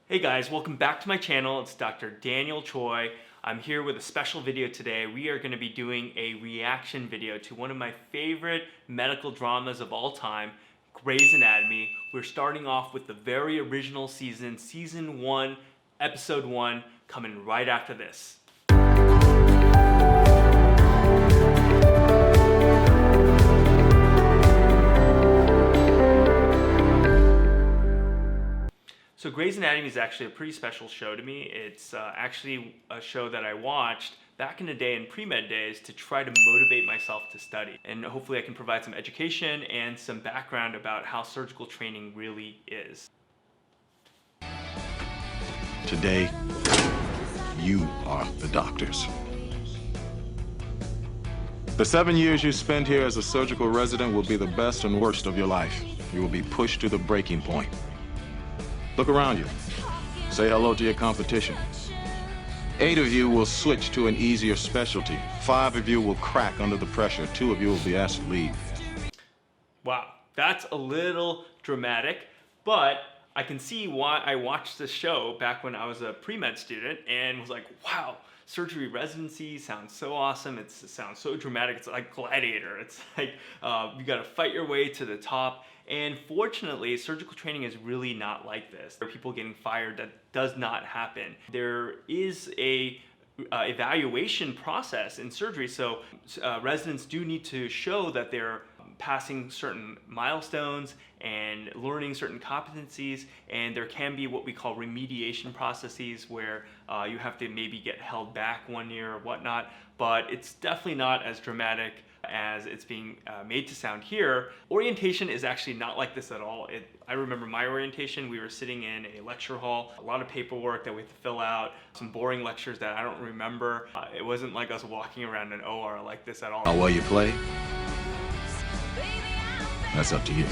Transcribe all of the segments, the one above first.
Hey guys, welcome back to my channel. It's Dr. Daniel Choi. I'm here with a special video today. We are going to be doing a reaction video to one of my favorite medical dramas of all time, Grey's Anatomy. We're starting off with the very original season, Season 1, Episode 1, coming right after this. So Grey's Anatomy is actually a pretty special show to me. It's actually a show that I watched back in the day in pre-med days to try to motivate myself to study. And hopefully I can provide some education and some background about how surgical training really is. Today, you are the doctors. The 7 years you spend here as a surgical resident will be the best and worst of your life. You will be pushed to the breaking point. Look around you. Say hello to your competition. 8 of you will switch to an easier specialty. 5 of you will crack under the pressure. 2 of you will be asked to leave. Wow, that's a little dramatic, but I can see why I watched this show back when I was a pre-med student and was like, wow, surgery residency sounds so awesome. It sounds so dramatic. It's like Gladiator. It's like you gotta fight your way to the top. And fortunately, surgical training is really not like this. There are people getting fired. That does not happen. There is a evaluation process in surgery. So residents do need to show that they're passing certain milestones and learning certain competencies, and there can be what we call remediation processes where you have to maybe get held back 1 year or whatnot, but it's definitely not as dramatic as it's being made to sound here. Orientation is actually not like this at all. I remember my orientation, we were sitting in a lecture hall, a lot of paperwork that we had to fill out, some boring lectures that I don't remember. It wasn't like us walking around an OR like this at all. How well you play, that's up to you.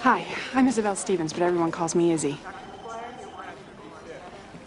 Hi, I'm Isabel Stevens, but everyone calls me Izzy.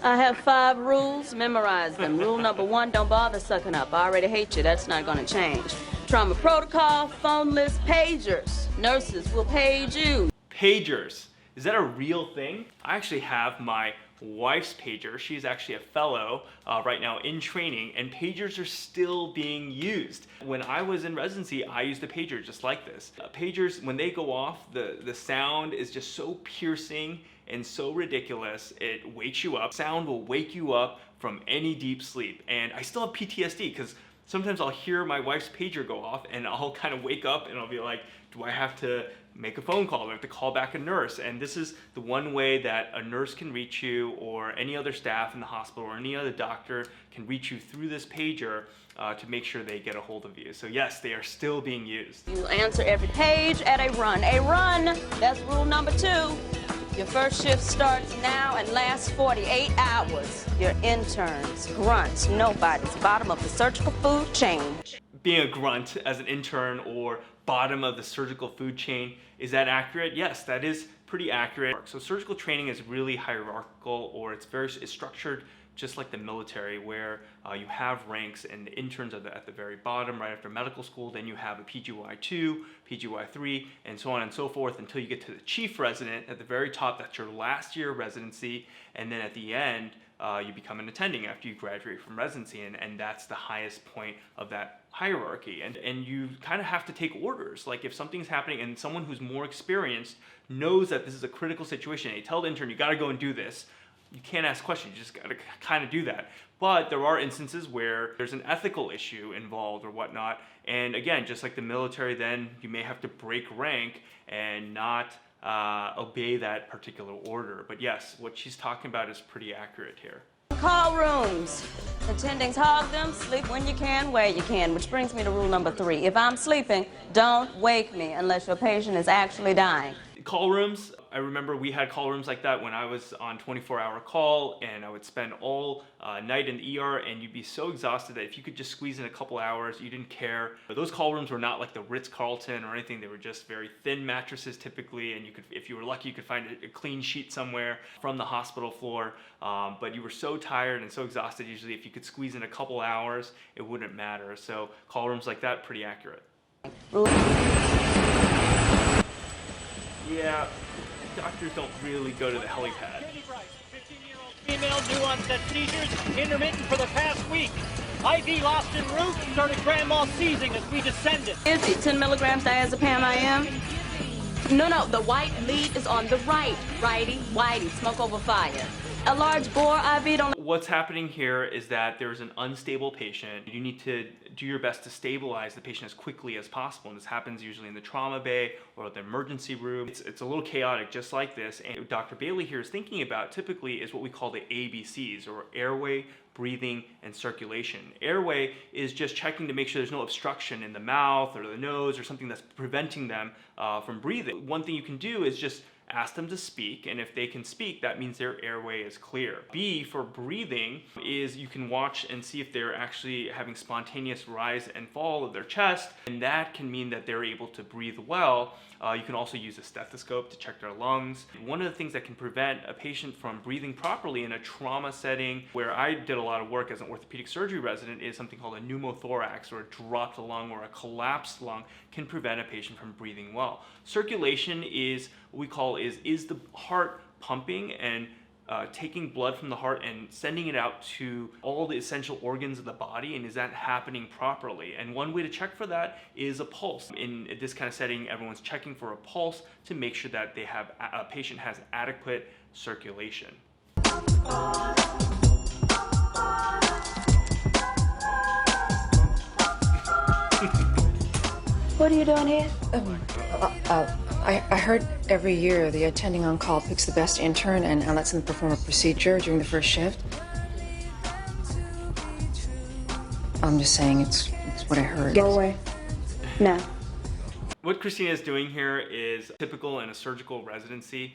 I have 5 rules, memorize them. Rule number 1, don't bother sucking up. I already hate you, that's not gonna change. Trauma protocol, phone list, pagers. Nurses will page you. Pagers, is that a real thing? I actually have my wife's pager. She's actually a fellow right now in training, and pagers are still being used. When I was in residency, I used a pager just like this. Pagers, when they go off, the sound is just so piercing and so ridiculous, it wakes you up. Sound will wake you up from any deep sleep. And I still have PTSD because sometimes I'll hear my wife's pager go off and I'll kind of wake up and I'll be like, do I have to make a phone call? Do I have to call back a nurse? And this is the one way that a nurse can reach you, or any other staff in the hospital or any other doctor can reach you through this pager to make sure they get a hold of you. So yes, they are still being used. You answer every page at a run. A run, that's rule number 2. Your first shift starts now and lasts 48 hours. Your interns, grunts, nobody's bottom of the surgical food chain. Being a grunt as an intern or bottom of the surgical food chain, is that accurate? Yes, that is pretty accurate. So surgical training is really hierarchical, or it's structured just like the military, where you have ranks and the interns are at the very bottom right after medical school. Then you have a PGY2, PGY3, and so on and so forth until you get to the chief resident at the very top. That's your last year of residency. And then at the end, you become an attending after you graduate from residency, and that's the highest point of that hierarchy. And you kind of have to take orders. Like if something's happening and someone who's more experienced knows that this is a critical situation, they tell the intern, you gotta go and do this. You can't ask questions, you just gotta kind of do that. But there are instances where there's an ethical issue involved or whatnot. And again, just like the military, then you may have to break rank and not obey that particular order. But yes, what she's talking about is pretty accurate here. Call rooms. Attendings hog them, sleep when you can, where you can, which brings me to rule number 3. If I'm sleeping, don't wake me unless your patient is actually dying. Call rooms, I remember we had call rooms like that when I was on 24-hour call, and I would spend all night in the ER, and you'd be so exhausted that if you could just squeeze in a couple hours, you didn't care. But those call rooms were not like the Ritz-Carlton or anything. They were just very thin mattresses typically, and you could, if you were lucky, you could find a clean sheet somewhere from the hospital floor. But you were so tired and so exhausted, usually if you could squeeze in a couple hours, it wouldn't matter. So call rooms like that, pretty accurate. Yeah, doctors don't really go to the helipad. 15-year-old female, new onset seizures, intermittent for the past week. IV lost en route, started grand mal seizing as we descended. Is it 10 milligrams diazepam IM? No, the white lead is on the right. Righty, whitey, smoke over fire. A large bore IV don't... What's happening here is that there's an unstable patient. You need to do your best to stabilize the patient as quickly as possible. And this happens usually in the trauma bay or the emergency room. It's a little chaotic just like this. And what Dr. Bailey here is thinking about typically is what we call the ABCs, or airway, breathing, and circulation. Airway is just checking to make sure there's no obstruction in the mouth or the nose or something that's preventing them from breathing. One thing you can do is just ask them to speak, and if they can speak, that means their airway is clear. B, for breathing, is you can watch and see if they're actually having spontaneous rise and fall of their chest, and that can mean that they're able to breathe well. You can also use a stethoscope to check their lungs. One of the things that can prevent a patient from breathing properly in a trauma setting, where I did a lot of work as an orthopedic surgery resident, is something called a pneumothorax, or a dropped lung or a collapsed lung, can prevent a patient from breathing well. Circulation is what we call is the heart pumping and taking blood from the heart and sending it out to all the essential organs of the body, and is that happening properly? And one way to check for that is a pulse. In this kind of setting, everyone's checking for a pulse to make sure that they have a patient has adequate circulation. What are you doing here? I heard every year the attending on call picks the best intern and lets them perform a procedure during the first shift. I'm just saying it's what I heard. Go away. No. What Christina is doing here is typical in a surgical residency.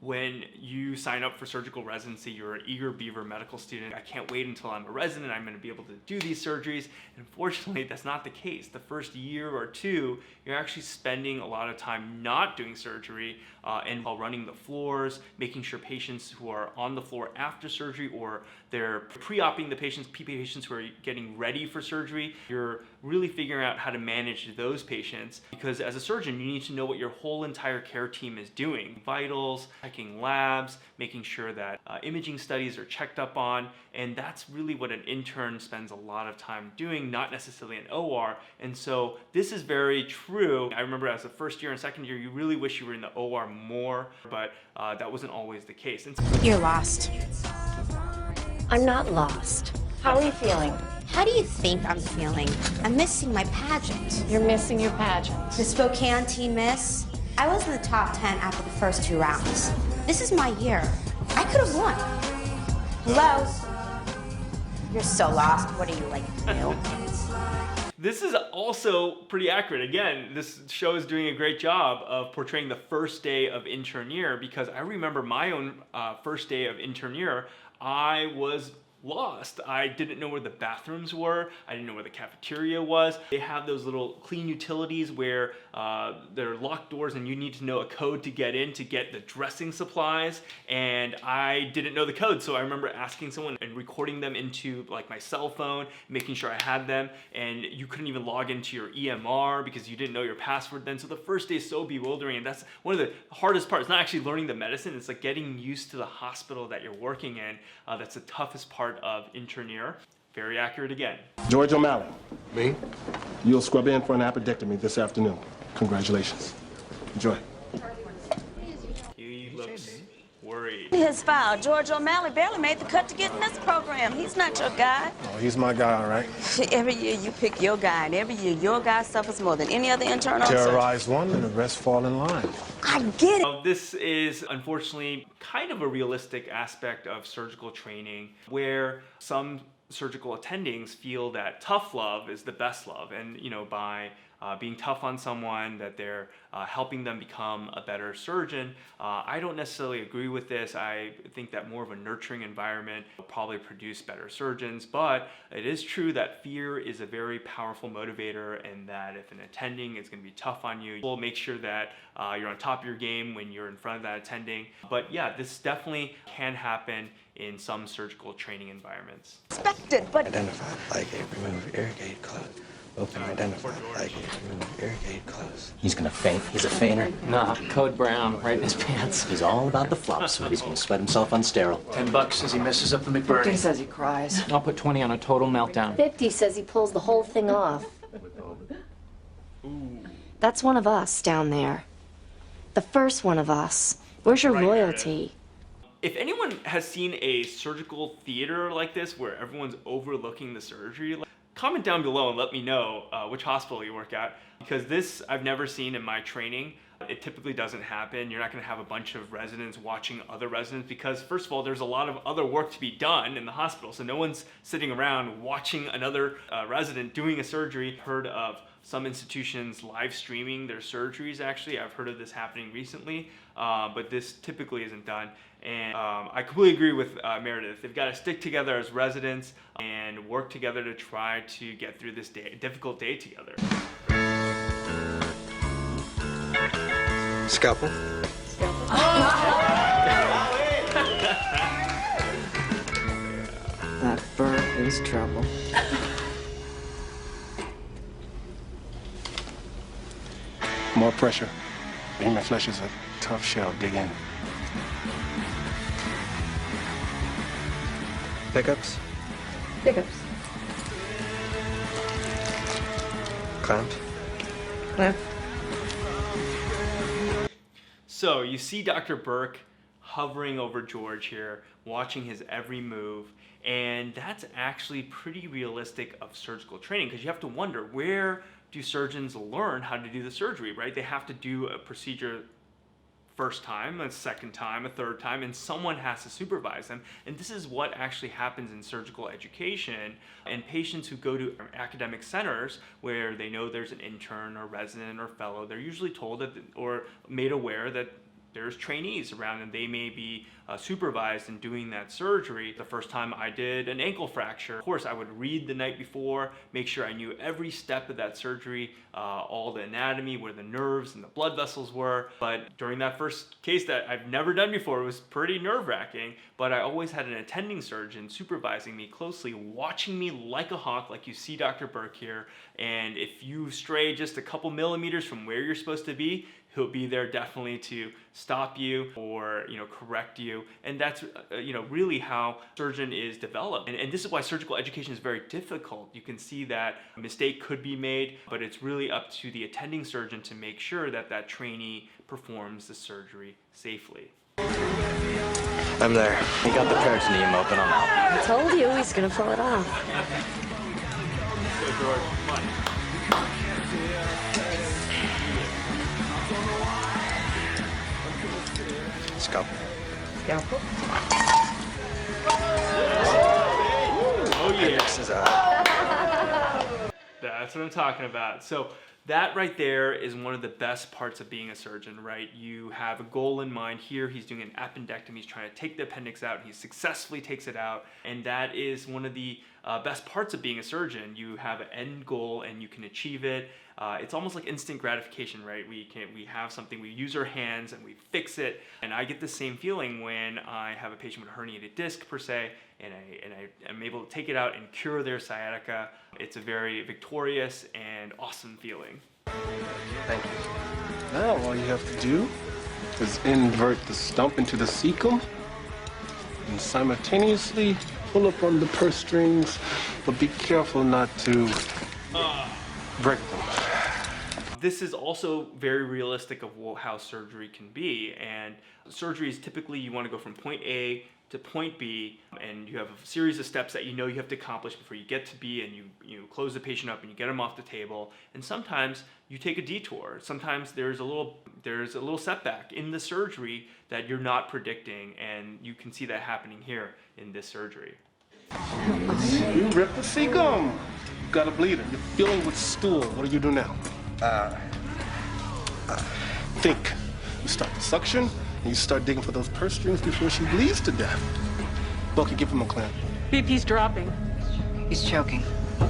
When you sign up for surgical residency, you're an eager beaver medical student. I can't wait until I'm a resident, I'm going to be able to do these surgeries. And unfortunately, that's not the case. The first year or two, you're actually spending a lot of time not doing surgery and while running the floors, making sure patients who are on the floor after surgery, or they're pre-oping the patients, patients who are getting ready for surgery, you're really figuring out how to manage those patients, because as a surgeon, you need to know what your whole entire care team is doing. Vitals, checking labs, making sure that imaging studies are checked up on, and that's really what an intern spends a lot of time doing, not necessarily an OR. And so this is very true. I remember as a first year and second year, you really wish you were in the OR more, but that wasn't always the case. And You're lost. I'm not lost. How are you feeling? How do you think I'm feeling? I'm missing my pageant. You're missing your pageant. The Spokane Teen Miss? I was in the top 10 after the first 2 rounds. This is my year. I could have won. Hello? You're so lost. What are you, like, new? this is also pretty accurate. Again, this show is doing a great job of portraying the first day of intern year, because I remember my own first day of intern year, I was lost. I didn't know where the bathrooms were. I didn't know where the cafeteria was. They have those little clean utilities where there are locked doors and you need to know a code to get in to get the dressing supplies. And I didn't know the code. So I remember asking someone and recording them into like my cell phone, making sure I had them. And you couldn't even log into your EMR because you didn't know your password then. So the first day is so bewildering. And that's one of the hardest parts. It's not actually learning the medicine. It's like getting used to the hospital that you're working in. That's the toughest part of intern year. Very accurate again. George O'Malley. Me? You'll scrub in for an appendectomy this afternoon. Congratulations. Enjoy. He looks worried. His file. George O'Malley barely made the cut to get in this program. He's not your guy. Oh, he's my guy, all right. Every year you pick your guy, and every year your guy suffers more than any other intern on Terrorize one and the rest fall in line. I get it. This is unfortunately kind of a realistic aspect of surgical training where some surgical attendings feel that tough love is the best love, and by being tough on someone, that they're helping them become a better surgeon. I don't necessarily agree with this. I think that more of a nurturing environment will probably produce better surgeons, but it is true that fear is a very powerful motivator, and that if an attending is going to be tough on you, we'll make sure that you're on top of your game when you're in front of that attending. But yeah, this definitely can happen in some surgical training environments. Expected, but Identified like a removed air gate clot Open, identify, like, irrigate, close. He's gonna faint. He's a fainter. Nah, code brown, right in his pants. He's all about the flops, but he's gonna sweat himself on sterile. $10 says he messes up the McBurney. 50 says he cries. I'll put 20 on a total meltdown. 50 says he pulls the whole thing off. That's one of us down there. The first one of us. Where's your loyalty? If anyone has seen a surgical theater like this where everyone's overlooking the surgery, comment down below and let me know which hospital you work at, because this I've never seen in my training. It typically doesn't happen. You're not going to have a bunch of residents watching other residents because, first of all, there's a lot of other work to be done in the hospital. So no one's sitting around watching another resident doing a surgery. Heard of some institutions live streaming their surgeries, actually. I've heard of this happening recently, but this typically isn't done. And I completely agree with Meredith. They've got to stick together as residents and work together to try to get through this difficult day together. Scalpel. That bird is trouble. More pressure. Human flesh is a tough shell. Dig in. Pickups. Pickups. Clamp. Clamp. So you see Dr. Burke hovering over George here, watching his every move, and that's actually pretty realistic of surgical training, because you have to wonder, where do surgeons learn how to do the surgery, right? They have to do a procedure first time, a second time, a third time, and someone has to supervise them. And this is what actually happens in surgical education. And patients who go to academic centers where they know there's an intern or resident or fellow, they're usually told that, or made aware that there's trainees around and they may be supervised in doing that surgery. The first time I did an ankle fracture, of course I would read the night before, make sure I knew every step of that surgery, all the anatomy, where the nerves and the blood vessels were. But during that first case that I've never done before, it was pretty nerve-wracking, but I always had an attending surgeon supervising me closely, watching me like a hawk, like you see Dr. Burke here. And if you stray just a couple millimeters from where you're supposed to be, he'll be there definitely to stop you or, correct you. And that's, really how surgeon is developed. And this is why surgical education is very difficult. You can see that a mistake could be made, but it's really up to the attending surgeon to make sure that that trainee performs the surgery safely. I'm there. He got the peritoneum open. I'm out. I told you he's gonna pull it off. So George, come on. Scalpel. Scalpel. Oh yeah. Appendix is out. That's what I'm talking about. So that right there is one of the best parts of being a surgeon, right? You have a goal in mind. Here he's doing an appendectomy. He's trying to take the appendix out. He successfully takes it out. And that is one of the best parts of being a surgeon. You have an end goal and you can achieve it. It's almost like instant gratification, right? We have something, we use our hands and we fix it. And I get the same feeling when I have a patient with a herniated disc per se, and I am able to take it out and cure their sciatica. It's a very victorious and awesome feeling. Thank you. Now all you have to do is invert the stump into the cecum and simultaneously pull up on the purse strings, but be careful not to break them. This is also very realistic of how surgery can be. And surgery is typically, you want to go from point A to point B, and you have a series of steps that you have to accomplish before you get to B, and you close the patient up and you get them off the table. And sometimes you take a detour. Sometimes there's a little setback in the surgery that you're not predicting, and you can see that happening here in this surgery. You ripped the cecum. You got a bleeder. You're filling with stool. What do you do now? Think. You start the suction, and you start digging for those purse strings before she bleeds to death. Bucky, give him a clamp. BP's dropping. He's choking.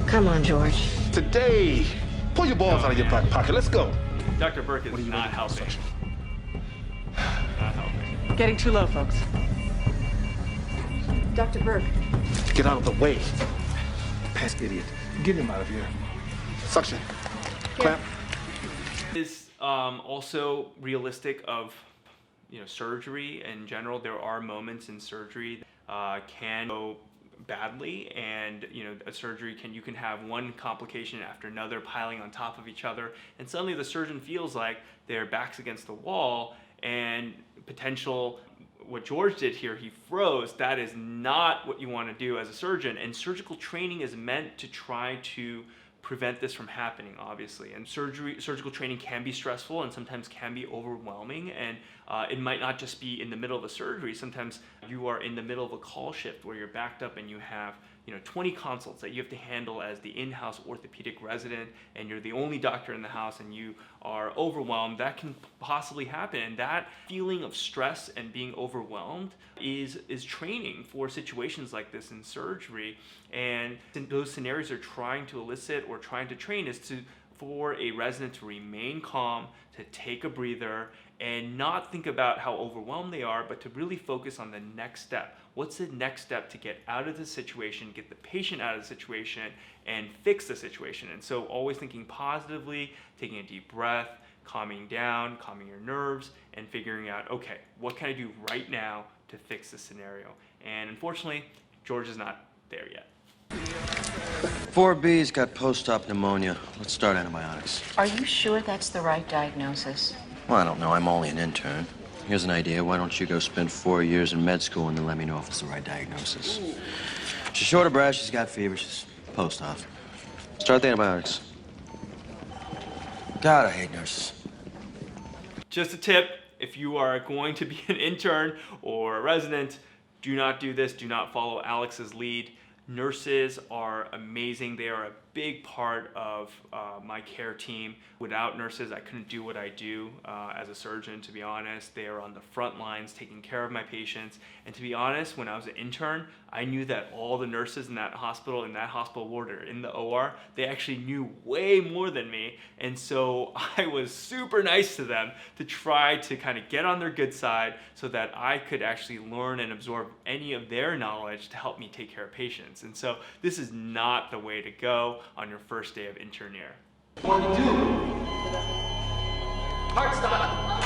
Come on, George. Today, pull your balls out of your back pocket. Let's go. Dr. Burke is not helping. Not helping. Getting too low, folks. Dr. Burke. Get out of the way. Past idiot. Get him out of here. Suction. Clamp. Is also realistic of surgery in general. There are moments in surgery can go badly, and a surgery you can have one complication after another piling on top of each other, and suddenly the surgeon feels like their back's against the wall and what George did here, he froze. That is not what you want to do as a surgeon, and surgical training is meant to try to prevent this from happening, obviously. And surgical training can be stressful and sometimes can be overwhelming, and it might not just be in the middle of a surgery. Sometimes you are in the middle of a call shift where you're backed up and you have 20 consults that you have to handle as the in-house orthopedic resident, and you're the only doctor in the house and you are overwhelmed. That can possibly happen, and that feeling of stress and being overwhelmed is training for situations like this in surgery. And those scenarios are trying to elicit or trying to train is for a resident to remain calm, to take a breather, and not think about how overwhelmed they are, but to really focus on the next step. What's the next step to get out of the situation, get the patient out of the situation, and fix the situation? And so always thinking positively, taking a deep breath, calming down, calming your nerves, and figuring out, okay, what can I do right now to fix the scenario? And unfortunately, George is not there yet. 4B's got post-op pneumonia. Let's start antibiotics. Are you sure that's the right diagnosis? Well, I don't know. I'm only an intern. Here's an idea. Why don't you go spend 4 years in med school and then let me know if it's the right diagnosis? She's short of breath. She's got fever. She's post-op. Start the antibiotics. God, I hate nurses. Just a tip, if you are going to be an intern or a resident, do not do this. Do not follow Alex's lead. Nurses are amazing. They are a big part of my care team. Without nurses, I couldn't do what I do as a surgeon, to be honest. They are on the front lines taking care of my patients. And to be honest, when I was an intern, I knew that all the nurses in that hospital ward or in the OR, they actually knew way more than me. And so I was super nice to them to try to kind of get on their good side so that I could actually learn and absorb any of their knowledge to help me take care of patients. And so this is not the way to go on your first day of intern year. 22. Heart stop.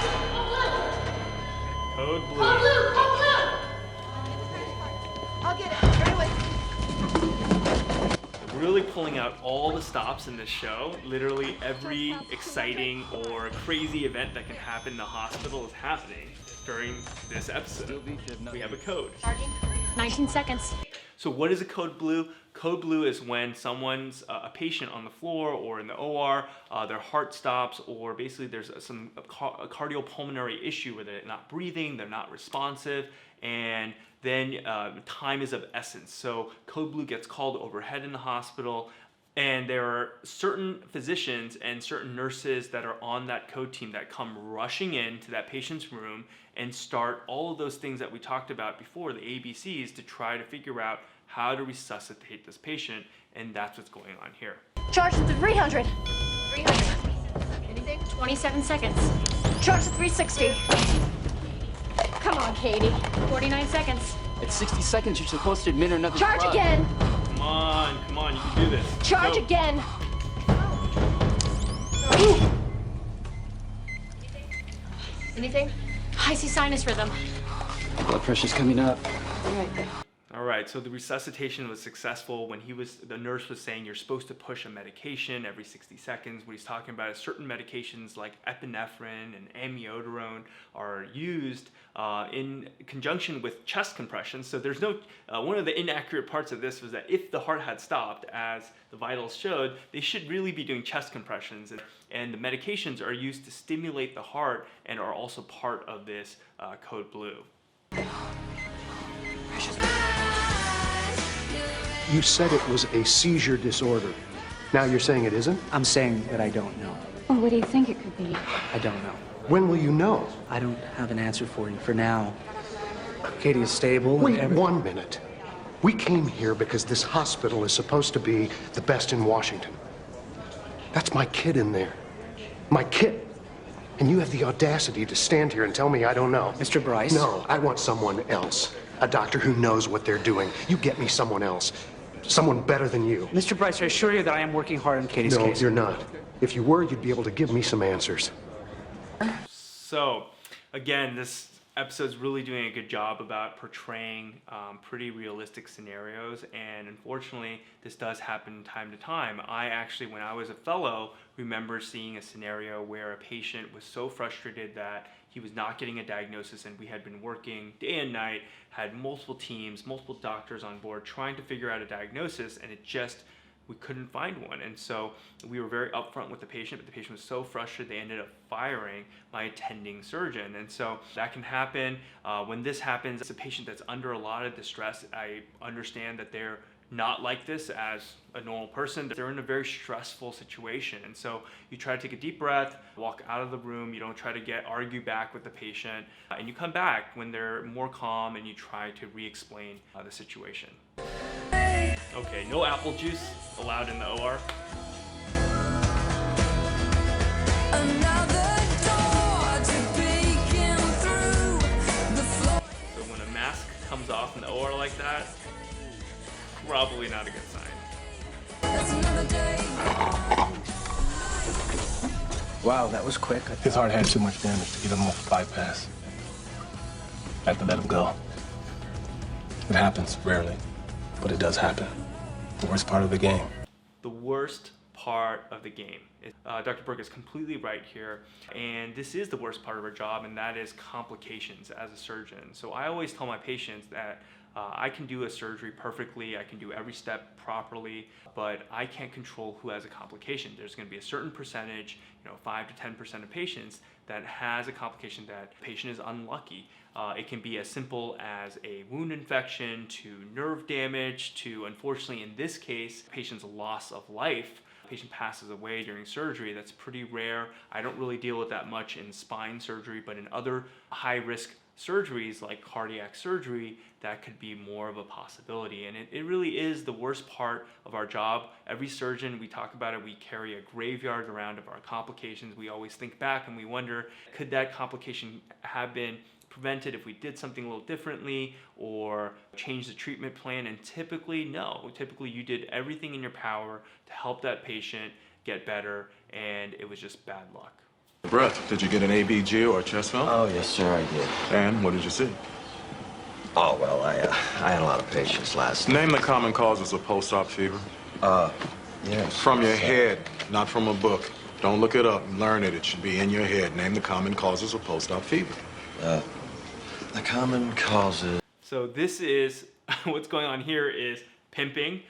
Code blue. I'll get it. Right away. Really pulling out all the stops in this show. Literally every exciting or crazy event that can happen in the hospital is happening during this episode. We have a code. 19 seconds. So what is a code blue? Code blue is when someone's a patient on the floor or in the OR, their heart stops, or basically there's a cardiopulmonary issue where they're not breathing, they're not responsive, and then time is of essence. So code blue gets called overhead in the hospital, and there are certain physicians and certain nurses that are on that code team that come rushing into that patient's room and start all of those things that we talked about before, the ABCs, to try to figure out how to resuscitate this patient, and that's what's going on here. Charge to 300. 300. Anything? 27 seconds. Charge to 360. Come on, Katie. 49 seconds. At 60 seconds, you're supposed to admit another Charge drug. again. Come on, you can do this. Charge Go. again. Anything? I see sinus rhythm. Blood pressure's coming up. All right, so the resuscitation was successful when the nurse was saying you're supposed to push a medication every 60 seconds. What he's talking about is certain medications like epinephrine and amiodarone are used in conjunction with chest compression. So there's no, one of the inaccurate parts of this was that if the heart had stopped, as the vitals showed, they should really be doing chest compressions. And the medications are used to stimulate the heart and are also part of this code blue. You said it was a seizure disorder. Now you're saying it isn't? I'm saying that I don't know. Well, what do you think it could be? I don't know. When will you know? I don't have an answer for you for now. Katie is stable. Wait 1 minute. We came here because this hospital is supposed to be the best in Washington. That's my kid in there. My kid. And you have the audacity to stand here and tell me I don't know. Mr. Bryce? No, I want someone else. A doctor who knows what they're doing. You get me someone else. Someone better than you. Mr. Bryce, I assure you that I am working hard on Katie's No, case. you're not. If you were, you'd be able to give me some answers. So, again, this episode's really doing a good job about portraying pretty realistic scenarios, and unfortunately this does happen time to time. I actually, when I was a fellow, remember seeing a scenario where a patient was so frustrated that he was not getting a diagnosis, and we had been working day and night, had multiple teams, multiple doctors on board trying to figure out a diagnosis, and we couldn't find one. And so we were very upfront with the patient, but the patient was so frustrated they ended up firing my attending surgeon. And so that can happen. When this happens, it's a patient that's under a lot of distress. I understand that they're not like this as a normal person. They're in a very stressful situation. And so you try to take a deep breath, walk out of the room. You don't try to argue back with the patient. And you come back when they're more calm, and you try to re-explain the situation. Okay, no apple juice allowed in the OR. So when a mask comes off in the OR like that, probably not a good sign. Wow, that was quick. His heart had too much damage to give him a bypass. I had to let him go. It happens rarely, but it does happen. The worst part of the game. The worst part of the game. Dr. Burke is completely right here, and this is the worst part of our job, and that is complications as a surgeon. So I always tell my patients that I can do a surgery perfectly, I can do every step properly, but I can't control who has a complication. There's going to be a certain percentage, 5 to 10% of patients that has a complication that the patient is unlucky. It can be as simple as a wound infection to nerve damage to, unfortunately in this case, patient's loss of life. Patient passes away during surgery. That's pretty rare. I don't really deal with that much in spine surgery, but in other high-risk surgeries like cardiac surgery, that could be more of a possibility. And it really is the worst part of our job. Every surgeon, we talk about it, we carry a graveyard around of our complications. We always think back and we wonder, could that complication have been prevented if we did something a little differently or change the treatment plan? And typically, no. Typically, you did everything in your power to help that patient get better, and it was just bad luck. Breath, did you get an ABG or a chest film? Oh, yes, sir, I did. And what did you see? Oh, well, I had a lot of patients last night. Name the common causes of post-op fever. Yes. From your head, not from a book. Don't look it up. Learn it. It should be in your head. Name the common causes of post-op fever. The common causes. So this is, what's going on here is pimping.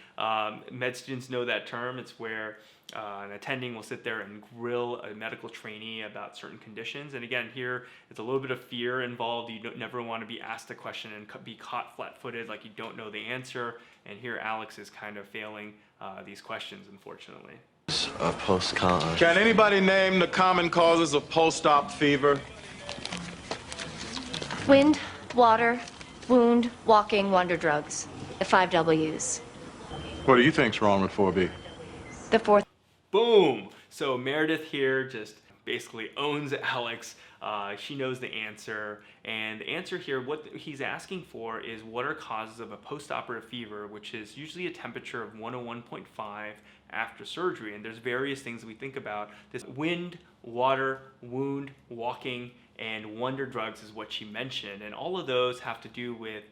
Med students know that term. It's where an attending will sit there and grill a medical trainee about certain conditions. And again, here it's a little bit of fear involved. You never want to be asked a question and be caught flat-footed like you don't know the answer. And here Alex is kind of failing these questions, unfortunately. Can anybody name the common causes of post-op fever? Wind, water, wound, walking, wonder drugs. The 5 W's. What do you think's wrong with 4B? The 4th. Boom! So Meredith here just basically owns Alex. She knows the answer. And the answer here, what he's asking for is what are causes of a postoperative fever, which is usually a temperature of 101.5 after surgery. And there's various things we think about. This wind, water, wound, walking, and wonder drugs is what she mentioned. And all of those have to do with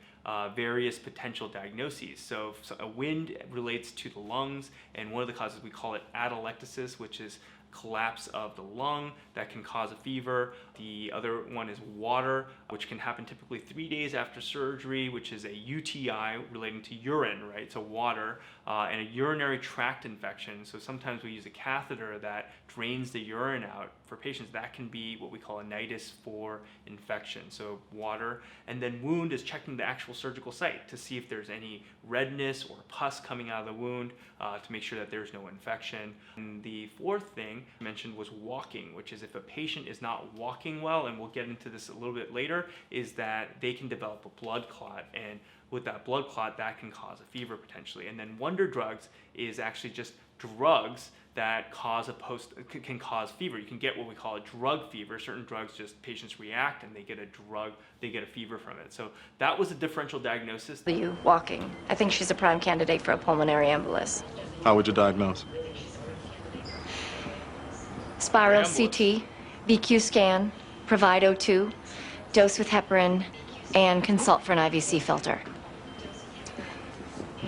various potential diagnoses. So a wind relates to the lungs, and one of the causes, we call it atelectasis, which is collapse of the lung that can cause a fever. The other one is water, which can happen typically 3 days after surgery, which is a UTI relating to urine, right? So water, and a urinary tract infection. So sometimes we use a catheter that drains the urine out. For patients, that can be what we call a nidus 4 infection. So water. And then wound is checking the actual surgical site to see if there's any redness or pus coming out of the wound to make sure that there's no infection. And the fourth thing I mentioned was walking, which is if a patient is not walking working well, and we'll get into this a little bit later, is that they can develop a blood clot, and with that blood clot, that can cause a fever potentially. And then wonder drugs is actually just drugs that can cause fever. You can get what we call a drug fever. Certain drugs, just patients react and they get a fever from it. So that was a differential diagnosis. You walking. I think she's a prime candidate for a pulmonary embolus. How would you diagnose? Spiral CT, VQ scan, provide O2, dose with heparin, and consult for an IVC filter.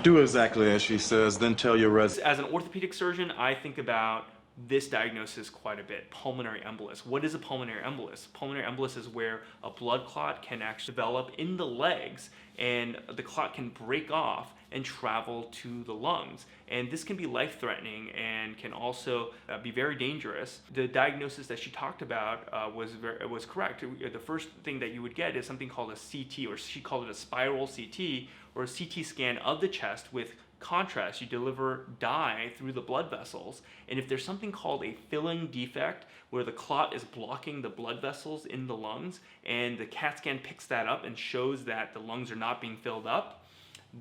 Do exactly as she says, then tell your As an orthopedic surgeon, I think about this diagnosis quite a bit, pulmonary embolus. What is a pulmonary embolus? Pulmonary embolus is where a blood clot can actually develop in the legs, and the clot can break off and travel to the lungs. And this can be life-threatening and can also be very dangerous. The diagnosis that she talked about was correct. The first thing that you would get is something called a CT, or she called it a spiral CT, or a CT scan of the chest with contrast. You deliver dye through the blood vessels, and if there's something called a filling defect where the clot is blocking the blood vessels in the lungs, and the CAT scan picks that up and shows that the lungs are not being filled up,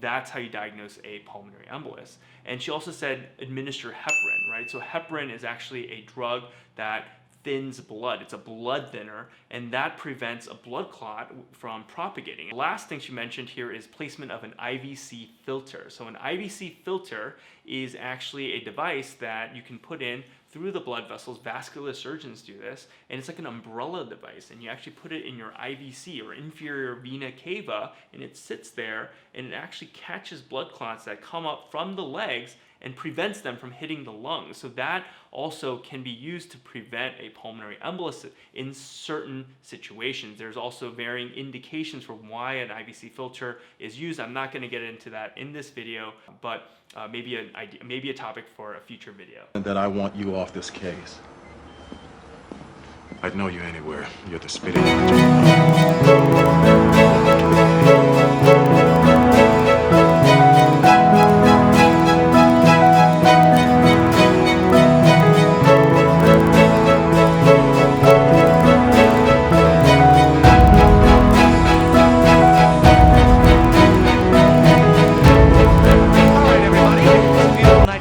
that's how you diagnose a pulmonary embolus. And she also said administer heparin, right? So heparin is actually a drug that thins blood. It's a blood thinner, and that prevents a blood clot from propagating. The last thing she mentioned here is placement of an IVC filter. So an IVC filter is actually a device that you can put in through the blood vessels. Vascular surgeons do this, and it's like an umbrella device, and you actually put it in your IVC, or inferior vena cava, and it sits there, and it actually catches blood clots that come up from the legs and prevents them from hitting the lungs. So that also can be used to prevent a pulmonary embolus in certain situations. There's also varying indications for why an IVC filter is used. I'm not going to get into that in this video, but maybe a topic for a future video. And that I want you off this case. I'd know you anywhere. You're the spitting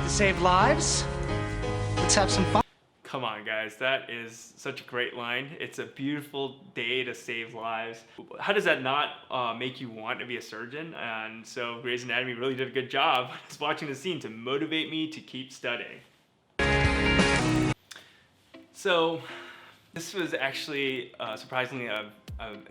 Save lives. Let's have some fun. Come on, guys, that is such a great line. It's a beautiful day to save lives. How does that not make you want to be a surgeon? And so Grey's Anatomy really did a good job just watching the scene to motivate me to keep studying. So this was actually surprisingly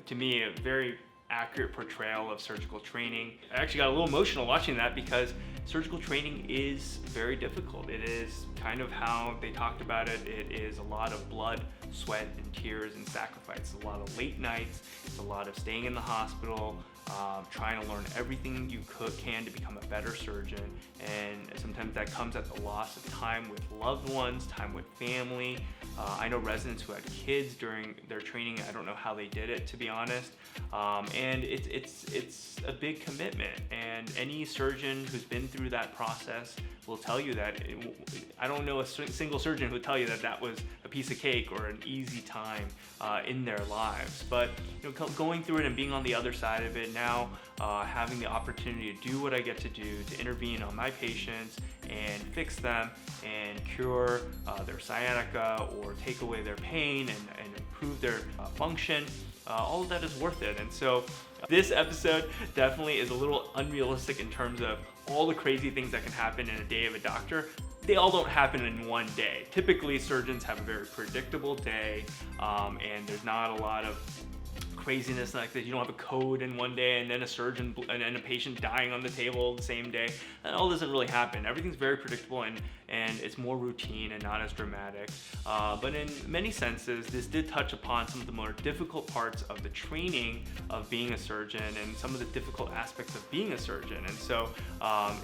to me a very accurate portrayal of surgical training. I actually got a little emotional watching that because surgical training is very difficult. It is kind of how they talked about it. It is a lot of blood, sweat, and tears and sacrifice. A lot of late nights. It's a lot of staying in the hospital, trying to learn everything you can to become a better surgeon. And sometimes that comes at the loss of time with loved ones, time with family. I know residents who had kids during their training. I don't know how they did it, to be honest. And it's a big commitment. And any surgeon who's been through that process will tell you that. I don't know a single surgeon who would tell you that that was a piece of cake or an easy time in their lives. But going through it and being on the other side of it now, having the opportunity to do what I get to do, to intervene on my patients and fix them and cure their sciatica or take away their pain and improve their function, all of that is worth it. And so this episode definitely is a little unrealistic in terms of all the crazy things that can happen in a day of a doctor. They all don't happen in one day. Typically, surgeons have a very predictable day, and there's not a lot of craziness like that. You don't have a code in one day and then a surgeon and then a patient dying on the table the same day. That all doesn't really happen. Everything's very predictable and it's more routine and not as dramatic. But in many senses, this did touch upon some of the more difficult parts of the training of being a surgeon and some of the difficult aspects of being a surgeon. And so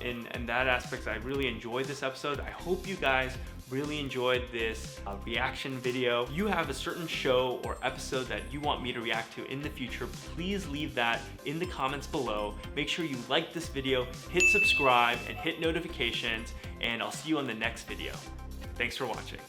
in that aspect, I really enjoyed this episode. I hope you guys really enjoyed this reaction video. If you have a certain show or episode that you want me to react to in the future, please leave that in the comments below. Make sure you like this video, hit subscribe, and hit notifications, and I'll see you on the next video. Thanks for watching.